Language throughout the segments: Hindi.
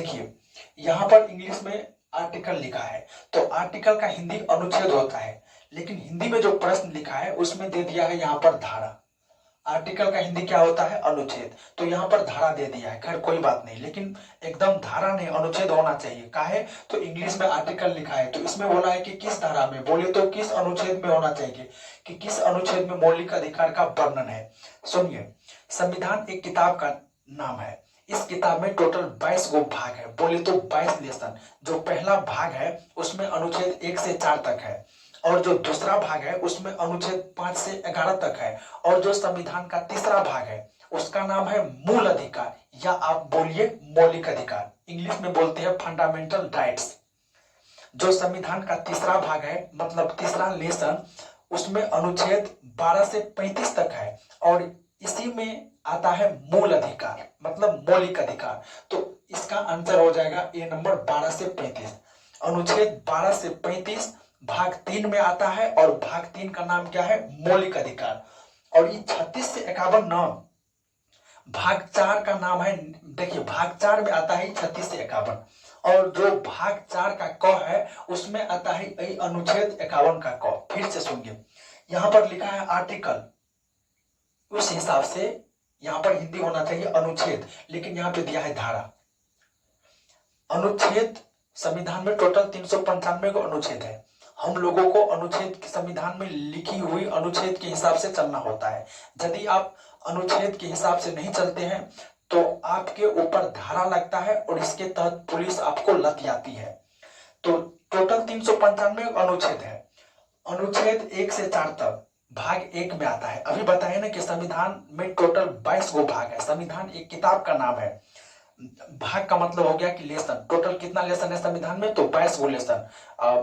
देखिए यहाँ पर इंग्लिश में आर्टिकल लिखा है, तो आर्टिकल का हिंदी अनुच्छेद होता है, लेकिन हिंदी में जो प्रश्न लिखा है उसमें दे दिया है यहाँ पर धारा। आर्टिकल का हिंदी क्या होता है? अनुच्छेद। तो यहाँ पर धारा दे दिया है, खैर कोई बात नहीं, लेकिन एकदम धारा नहीं, अनुच्छेद होना चाहिए। काहे? तो इंग्लिश में आर्टिकल लिखा है, तो इसमें बोला है कि किस धारा में, बोले तो किस अनुच्छेद में होना चाहिए, कि किस अनुच्छेद में मौलिक अधिकार का वर्णन है। सुनिए, संविधान एक किताब का नाम है। इस किताब में टोटल 22 गो भाग है, बोले तो 22 लेसन। जो पहला भाग है उसमें अनुच्छेद 1 से 4 तक है, और जो दूसरा भाग है उसमें अनुच्छेद 5 से 11 तक है, और जो संविधान का तीसरा भाग है उसका नाम है मूल अधिकार, या आप बोलिए मौलिक अधिकार, इंग्लिश में बोलते हैं फंडामेंटल राइट्स। जो संविधान का तीसरा भाग है, मतलब तीसरा लेसन, उसमें अनुच्छेद 12 से 35 तक है, और इसी में आता है मूल अधिकार, मतलब मौलिक अधिकार। तो इसका आंसर हो जाएगा ए नंबर 12 से 35। अनुच्छेद 12 से 35 भाग 3 में आता है, और भाग 3 का नाम क्या है? मौलिक अधिकार। और ये 36 से 51 नाम भाग 4 का नाम है। देखिए भाग 4 में आता है 36 से 51, और जो भाग 4 का क है उसमें आता है अनुच्छेद 51 का क। फिर से सुनिए, यहाँ पर लिखा है आर्टिकल, उस हिसाब से यहाँ पर हिंदी होना चाहिए अनुच्छेद, लेकिन यहाँ पे दिया है धारा। अनुच्छेद, संविधान में टोटल 395 को अनुच्छेद है। हम लोगों को अनुच्छेद संविधान में लिखी हुई अनुच्छेद के हिसाब से चलना होता है। यदि आप अनुच्छेद के हिसाब से नहीं चलते हैं तो आपके ऊपर धारा लगता है, और इसके तहत पुलिस आपको लग जाती है। तो टोटल 395 अनुच्छेद है। अनुच्छेद 1 से 4 तक भाग 1 में आता है। अभी बताए ना कि संविधान में टोटल 22 गो भाग है। संविधान एक किताब का नाम है। भाग का मतलब हो गया कि लेसन। टोटल कितना लेसन है संविधान में? तो 22 गो लेसन,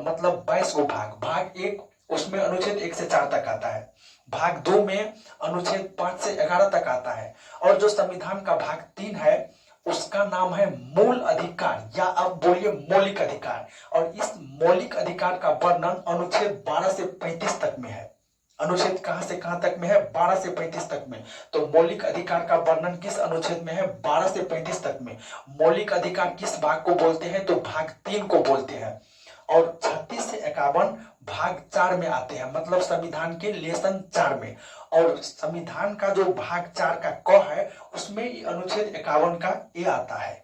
मतलब 22 गो भाग। भाग 1 उसमें अनुच्छेद 1 से 4 तक आता है। भाग 2 में अनुच्छेद 5 से 11 तक आता है, और जो संविधान का भाग 3 है उसका नाम है मूल अधिकार, या आप बोलिए मौलिक अधिकार। और इस मौलिक अधिकार का वर्णन अनुच्छेद 12 से 35 तक में है। अनुच्छेद कहां से कहां तक में है? 12 से 35 तक में। तो मौलिक अधिकार का वर्णन किस अनुच्छेद में है? 12 से 35 तक में। मौलिक अधिकार किस भाग को बोलते हैं? तो भाग 3 को बोलते हैं। और 36 से 51 भाग 4 में आते हैं, मतलब संविधान के लेसन 4 में। और संविधान का जो भाग 4 का क है उसमें अनुच्छेद 51 का ए आता है।